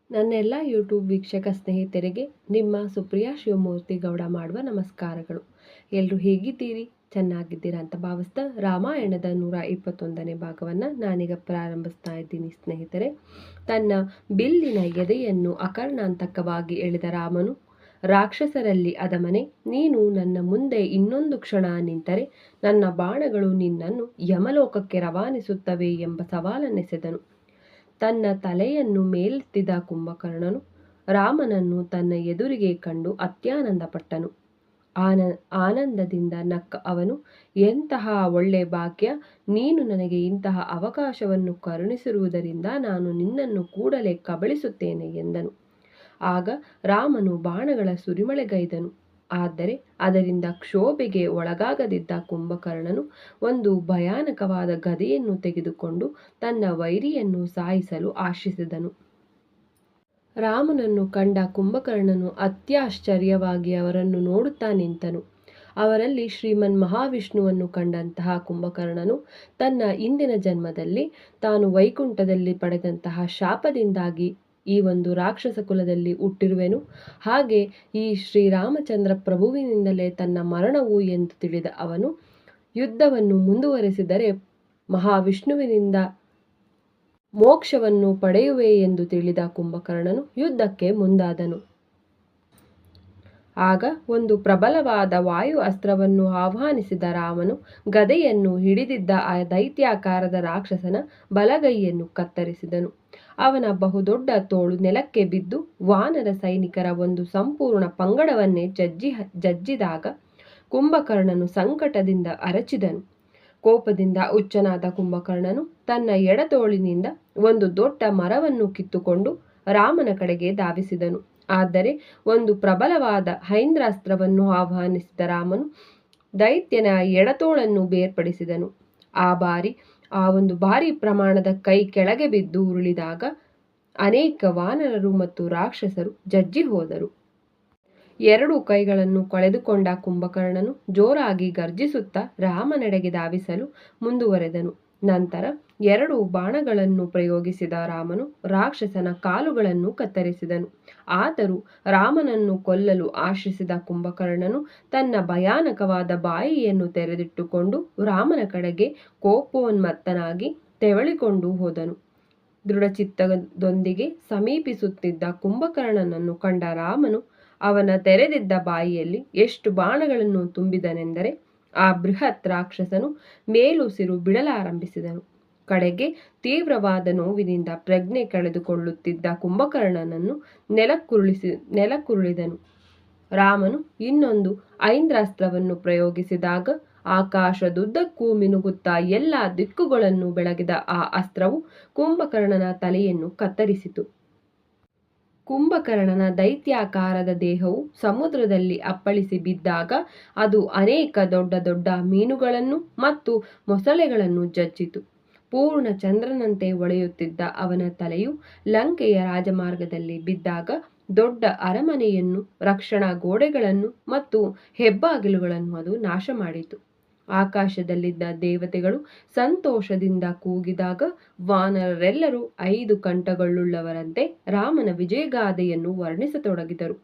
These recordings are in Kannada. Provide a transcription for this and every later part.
ನನ್ನೆಲ್ಲ ಯೂಟ್ಯೂಬ್ ವೀಕ್ಷಕ ಸ್ನೇಹಿತರಿಗೆ ನಿಮ್ಮ ಸುಪ್ರಿಯಾ ಶಿವಮೂರ್ತಿ ಗೌಡ ಮಾಡುವ ನಮಸ್ಕಾರಗಳು. ಎಲ್ಲರೂ ಹೇಗಿದ್ದೀರಿ? ಚೆನ್ನಾಗಿದ್ದೀರಾ ಅಂತ ಭಾವಿಸ್ತಾ ರಾಮಾಯಣದ 121ನೇ ಭಾಗವನ್ನು ನಾನೀಗ ಪ್ರಾರಂಭಿಸ್ತಾ ಇದ್ದೀನಿ ಸ್ನೇಹಿತರೆ. ತನ್ನ ಬಿಲ್ಲಿನ ಎದೆಯನ್ನು ಅಕರ್ಣಾಂತಕವಾಗಿ ಎಳೆದ ರಾಮನು, ರಾಕ್ಷಸರಲ್ಲಿ ಅದಮನೆ, ನೀನು ನನ್ನ ಮುಂದೆ ಇನ್ನೊಂದು ಕ್ಷಣ ನಿಂತರೆ ನನ್ನ ಬಾಣಗಳು ನಿನ್ನನ್ನು ಯಮಲೋಕಕ್ಕೆ ರವಾನಿಸುತ್ತವೆ ಎಂಬ ಸವಾಲನ್ನೆಸೆದನು. ತನ್ನ ತಲೆಯನ್ನು ಮೇಲೆತ್ತಿದ ಕುಂಭಕರ್ಣನು ರಾಮನನ್ನು ತನ್ನ ಎದುರಿಗೆ ಕಂಡು ಅತ್ಯಾನಂದಪಟ್ಟನು. ಆನಂದದಿಂದ ನಕ್ಕ ಅವನು, ಎಂತಹ ಒಳ್ಳೆ ಭಾಗ್ಯ! ನೀನು ನನಗೆ ಇಂತಹ ಅವಕಾಶವನ್ನು ಕರುಣಿಸಿರುವುದರಿಂದ ನಾನು ನಿನ್ನನ್ನು ಕೂಡಲೇ ಕಬಳಿಸುತ್ತೇನೆ ಎಂದನು. ಆಗ ರಾಮನು ಬಾಣಗಳ ಸುರಿಮಳೆಗೈದನು. ಆದರೆ ಅದರಿಂದ ಕ್ಷೋಭೆಗೆ ಒಳಗಾಗದಿದ್ದ ಕುಂಭಕರ್ಣನು ಒಂದು ಭಯಾನಕವಾದ ಗದೆಯನ್ನು ತೆಗೆದುಕೊಂಡು ತನ್ನ ವೈರಿಯನ್ನು ಸಾಯಿಸಲು ಆಶಿಸಿದನು. ರಾಮನನ್ನು ಕಂಡ ಕುಂಭಕರ್ಣನು ಅತ್ಯಾಶ್ಚರ್ಯವಾಗಿ ಅವರನ್ನು ನೋಡುತ್ತಾ ನಿಂತನು. ಅವರಲ್ಲಿ ಶ್ರೀಮನ್ ಮಹಾವಿಷ್ಣುವನ್ನು ಕಂಡಂತಹ ಕುಂಭಕರ್ಣನು ತನ್ನ ಇಂದಿನ ಜನ್ಮದಲ್ಲಿ ತಾನು ವೈಕುಂಠದಲ್ಲಿ ಪಡೆದಂತಹ ಶಾಪದಿಂದಾಗಿ ಈ ಒಂದು ರಾಕ್ಷಸ ಕುಲದಲ್ಲಿ ಹುಟ್ಟಿರುವೆನು, ಹಾಗೆ ಈ ಶ್ರೀರಾಮಚಂದ್ರ ಪ್ರಭುವಿನಿಂದಲೇ ತನ್ನ ಮರಣವು ಎಂದು ತಿಳಿದ ಅವನು ಯುದ್ಧವನ್ನು ಮುಂದುವರೆಸಿದರೆ ಮಹಾವಿಷ್ಣುವಿನಿಂದ ಮೋಕ್ಷವನ್ನು ಪಡೆಯುವೆ ಎಂದು ತಿಳಿದ ಕುಂಭಕರ್ಣನು ಯುದ್ಧಕ್ಕೆ ಮುಂದಾದನು. ಆಗ ಒಂದು ಪ್ರಬಲವಾದ ವಾಯು ಅಸ್ತ್ರವನ್ನು ಆಹ್ವಾನಿಸಿದ ರಾಮನು ಗದೆಯನ್ನು ಹಿಡಿದಿದ್ದ ಆ ದೈತ್ಯಾಕಾರದ ರಾಕ್ಷಸನ ಬಲಗೈಯನ್ನು ಕತ್ತರಿಸಿದನು. ಅವನ ಬಹುದೊಡ್ಡ ತೋಳು ನೆಲಕ್ಕೆ ಬಿದ್ದು ವಾನರ ಸೈನಿಕರ ಒಂದು ಸಂಪೂರ್ಣ ಪಂಗಡವನ್ನೇ ಜಜ್ಜಿದಾಗ ಕುಂಭಕರ್ಣನು ಸಂಕಟದಿಂದ ಅರಚಿದನು. ಕೋಪದಿಂದ ಹುಚ್ಚನಾದ ಕುಂಭಕರ್ಣನು ತನ್ನ ಎಡತೋಳಿನಿಂದ ಒಂದು ದೊಡ್ಡ ಮರವನ್ನು ಕಿತ್ತುಕೊಂಡು ರಾಮನ ಕಡೆಗೆ ಧಾವಿಸಿದನು. ಆದರೆ ಒಂದು ಪ್ರಬಲವಾದ ಹೈಂದ್ರಾಸ್ತ್ರವನ್ನು ಆಹ್ವಾನಿಸಿದ ರಾಮನು ದೈತ್ಯನ ಎಡತೋಳನ್ನು ಬೇರ್ಪಡಿಸಿದನು. ಆ ಒಂದು ಭಾರಿ ಪ್ರಮಾಣದ ಕೈ ಕೆಳಗೆ ಬಿದ್ದು ಉರುಳಿದಾಗ ಅನೇಕ ವಾನರರು ಮತ್ತು ರಾಕ್ಷಸರು ಜಜ್ಜಿ ಹೋದರು. ಎರಡು ಕೈಗಳನ್ನು ಕಳೆದುಕೊಂಡ ಕುಂಭಕರ್ಣನು ಜೋರಾಗಿ ಗರ್ಜಿಸುತ್ತಾ ರಾಮನೆಡೆಗೆ ಧಾವಿಸಲು ಮುಂದುವರೆದನು. ನಂತರ 2 ಬಾಣಗಳನ್ನು ಪ್ರಯೋಗಿಸಿದ ರಾಮನು ರಾಕ್ಷಸನ ಕಾಲುಗಳನ್ನು ಕತ್ತರಿಸಿದನು. ಆದರೂ ರಾಮನನ್ನು ಕೊಲ್ಲಲು ಆಶಿಸಿದ ಕುಂಭಕರ್ಣನು ತನ್ನ ಭಯಾನಕವಾದ ಬಾಯಿಯನ್ನು ತೆರೆದಿಟ್ಟುಕೊಂಡು ರಾಮನ ಕಡೆಗೆ ಕೋಪೋನ್ಮತ್ತನಾಗಿ ತೆವಳಿಕೊಂಡು ಹೋದನು. ದೃಢಚಿತ್ತದೊಂದಿಗೆ ಸಮೀಪಿಸುತ್ತಿದ್ದ ಕುಂಭಕರ್ಣನನ್ನು ಕಂಡ ರಾಮನು ಅವನ ತೆರೆದಿದ್ದ ಬಾಯಿಯಲ್ಲಿ ಎಷ್ಟು ಬಾಣಗಳನ್ನು ತುಂಬಿದನೆಂದರೆ ಆ ಬೃಹತ್ ರಾಕ್ಷಸನು ಮೇಲುಸಿರು ಬಿಡಲಾರಂಭಿಸಿದನು. ಕಡೆಗೆ ತೀವ್ರವಾದ ನೋವಿನಿಂದ ಪ್ರಜ್ಞೆ ಕಳೆದುಕೊಳ್ಳುತ್ತಿದ್ದ ಕುಂಭಕರ್ಣನನ್ನು ನೆಲಕ್ಕುರುಳಿದನು. ರಾಮನು ಇನ್ನೊಂದು ಐಂದ್ರಾಸ್ತ್ರವನ್ನು ಪ್ರಯೋಗಿಸಿದಾಗ ಆಕಾಶದುದ್ದಕ್ಕೂ ಮಿನುಗುತ್ತಾ ಎಲ್ಲ ದಿಕ್ಕುಗಳನ್ನು ಬೆಳಗಿದ ಆ ಅಸ್ತ್ರವು ಕುಂಭಕರ್ಣನ ತಲೆಯನ್ನು ಕತ್ತರಿಸಿತು. ಕುಂಭಕರ್ಣನ ದೈತ್ಯಾಕಾರದ ದೇಹವು ಸಮುದ್ರದಲ್ಲಿ ಅಪ್ಪಳಿಸಿ ಬಿದ್ದಾಗ ಅದು ಅನೇಕ ದೊಡ್ಡ ದೊಡ್ಡ ಮೀನುಗಳನ್ನು ಮತ್ತು ಮೊಸಳೆಗಳನ್ನು ಜಜ್ಜಿತು. ಪೂರ್ಣ ಚಂದ್ರನಂತೆ ಹೊಳೆಯುತ್ತಿದ್ದ ಅವನ ತಲೆಯು ಲಂಕೆಯ ರಾಜಮಾರ್ಗದಲ್ಲಿ ಬಿದ್ದಾಗ ದೊಡ್ಡ ಅರಮನೆಯನ್ನು, ರಕ್ಷಣಾ ಗೋಡೆಗಳನ್ನು ಮತ್ತು ಹೆಬ್ಬಾಗಿಲುಗಳನ್ನು ಅದು ನಾಶ ಮಾಡಿತು. ಆಕಾಶದಲ್ಲಿದ್ದ ದೇವತೆಗಳು ಸಂತೋಷದಿಂದ ಕೂಗಿದಾಗ ವಾನರರೆಲ್ಲರೂ 5 ಕಂಠಗಳುಳ್ಳವರಂತೆ ರಾಮನ ವಿಜಯಗಾಥೆಯನ್ನು ವರ್ಣಿಸತೊಡಗಿದರು.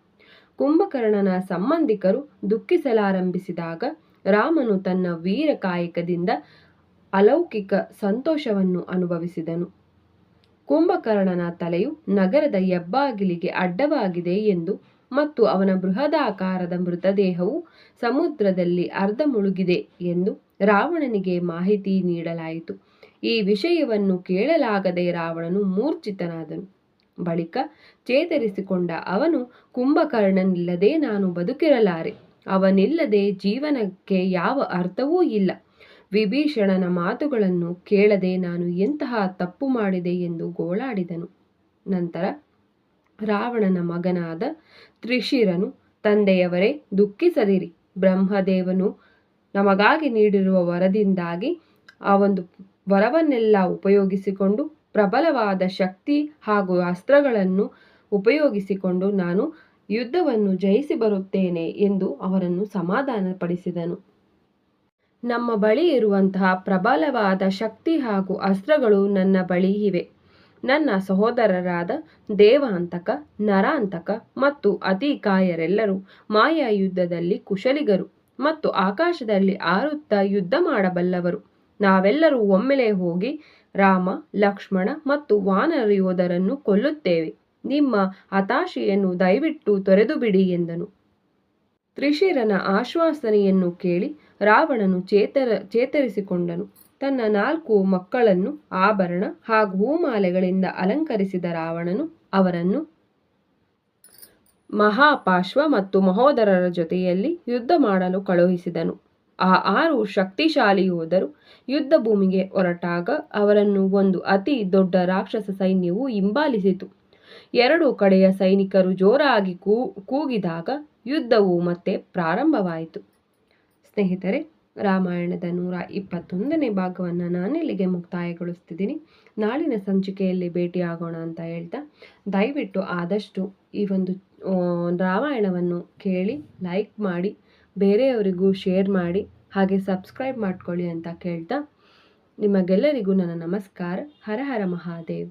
ಕುಂಭಕರ್ಣನ ಸಂಬಂಧಿಕರು ದುಃಖಿಸಲಾರಂಭಿಸಿದಾಗ ರಾಮನು ತನ್ನ ವೀರ ಕಾಯಕದಿಂದ ಅಲೌಕಿಕ ಸಂತೋಷವನ್ನು ಅನುಭವಿಸಿದನು. ಕುಂಭಕರ್ಣನ ತಲೆಯು ನಗರದ ಹೆಬ್ಬಾಗಿಲಿಗೆ ಅಡ್ಡವಾಗಿದೆ ಎಂದು ಮತ್ತು ಅವನ ಬೃಹದಾಕಾರದ ಮೃತದೇಹವು ಸಮುದ್ರದಲ್ಲಿ ಅರ್ಧ ಮುಳುಗಿದೆ ಎಂದು ರಾವಣನಿಗೆ ಮಾಹಿತಿ ನೀಡಲಾಯಿತು. ಈ ವಿಷಯವನ್ನು ಕೇಳಲಾಗದೆ ರಾವಣನು ಮೂರ್ಛಿತನಾದನು. ಬಳಿಕ ಚೇತರಿಸಿಕೊಂಡ ಅವನು, ಕುಂಭಕರ್ಣನಿಲ್ಲದೆ ನಾನು ಬದುಕಿರಲಾರೆ, ಅವನಿಲ್ಲದೆ ಜೀವನಕ್ಕೆ ಯಾವ ಅರ್ಥವೂ ಇಲ್ಲ. ವಿಭೀಷಣನ ಮಾತುಗಳನ್ನು ಕೇಳದೆ ನಾನು ಎಂತಹ ತಪ್ಪು ಮಾಡಿದೆ ಎಂದು ಗೋಳಾಡಿದನು. ನಂತರ ರಾವಣನ ಮಗನಾದ ತ್ರಿಶಿರನು, ತಂದೆಯವರೇ ದುಃಖಿಸದಿರಿ, ಬ್ರಹ್ಮದೇವನು ನಮಗಾಗಿ ನೀಡಿರುವ ವರದಿಂದಾಗಿ ಆ ಒಂದು ವರವನ್ನೆಲ್ಲ ಉಪಯೋಗಿಸಿಕೊಂಡು ಪ್ರಬಲವಾದ ಶಕ್ತಿ ಹಾಗೂ ಅಸ್ತ್ರಗಳನ್ನು ಉಪಯೋಗಿಸಿಕೊಂಡು ನಾನು ಯುದ್ಧವನ್ನು ಜಯಿಸಿ ಬರುತ್ತೇನೆ ಎಂದು ಅವರನ್ನು ಸಮಾಧಾನಪಡಿಸಿದನು. ನಮ್ಮ ಬಳಿ ಇರುವಂತಹ ಪ್ರಬಲವಾದ ಶಕ್ತಿ ಹಾಗೂ ಅಸ್ತ್ರಗಳು ನನ್ನ ಬಳಿ ಇವೆ. ನನ್ನ ಸಹೋದರರಾದ ದೇವಾಂತಕ, ನರಾಂತಕ ಮತ್ತು ಅತಿಕಾಯರೆಲ್ಲರೂ ಮಾಯಾ ಯುದ್ಧದಲ್ಲಿ ಕುಶಲಿಗರು ಮತ್ತು ಆಕಾಶದಲ್ಲಿ ಆರುತ್ತಾ ಯುದ್ಧ ಮಾಡಬಲ್ಲವರು. ನಾವೆಲ್ಲರೂ ಒಮ್ಮೆಲೆ ಹೋಗಿ ರಾಮ, ಲಕ್ಷ್ಮಣ ಮತ್ತು ವಾನರ ಯೋಧರನ್ನು ಕೊಲ್ಲುತ್ತೇವೆ. ನಿಮ್ಮ ಹತಾಶೆಯನ್ನು ದಯವಿಟ್ಟು ತೊರೆದುಬಿಡಿ ಎಂದನು. ತ್ರಿಶಿರನ ಆಶ್ವಾಸನೆಯನ್ನು ಕೇಳಿ ರಾವಣನು ಚೇತರಿಸಿಕೊಂಡನು. ತನ್ನ 4 ಮಕ್ಕಳನ್ನು ಆಭರಣ ಹಾಗೂ ಹೂಮಾಲೆಗಳಿಂದ ಅಲಂಕರಿಸಿದ ರಾವಣನು ಅವರನ್ನು ಮಹಾಪಾಶ್ವ ಮತ್ತು ಮಹೋದರರ ಜೊತೆಯಲ್ಲಿ ಯುದ್ಧ ಮಾಡಲು ಕಳುಹಿಸಿದನು. ಆ 6 ಶಕ್ತಿಶಾಲಿ ಯೋಧರು ಯುದ್ಧ ಭೂಮಿಗೆ ಹೊರಟಾಗ ಅವರನ್ನು ಒಂದು ಅತಿ ದೊಡ್ಡ ರಾಕ್ಷಸ ಸೈನ್ಯವು ಹಿಂಬಾಲಿಸಿತು. 2 ಕಡೆಯ ಸೈನಿಕರು ಜೋರಾಗಿ ಕೂಗಿದಾಗ ಯುದ್ಧವು ಮತ್ತೆ ಪ್ರಾರಂಭವಾಯಿತು. ಸ್ನೇಹಿತರೆ, ರಾಮಾಯಣದ 121ನೇ ಭಾಗವನ್ನು ನಾನಿಲ್ಲಿಗೆ ಮುಕ್ತಾಯಗೊಳಿಸ್ತಿದ್ದೀನಿ. ನಾಳಿನ ಸಂಚಿಕೆಯಲ್ಲಿ ಭೇಟಿಯಾಗೋಣ ಅಂತ ಹೇಳ್ತಾ, ದಯವಿಟ್ಟು ಆದಷ್ಟು ಈ ಒಂದು ರಾಮಾಯಣವನ್ನು ಕೇಳಿ ಲೈಕ್ ಮಾಡಿ, ಬೇರೆಯವರಿಗೂ ಶೇರ್ ಮಾಡಿ, ಹಾಗೆ ಸಬ್ಸ್ಕ್ರೈಬ್ ಮಾಡ್ಕೊಳ್ಳಿ ಅಂತ ಕೇಳ್ತಾ, ನಿಮಗೆಲ್ಲರಿಗೂ ನನ್ನ ನಮಸ್ಕಾರ. ಹರ ಹರ ಮಹಾದೇವ್.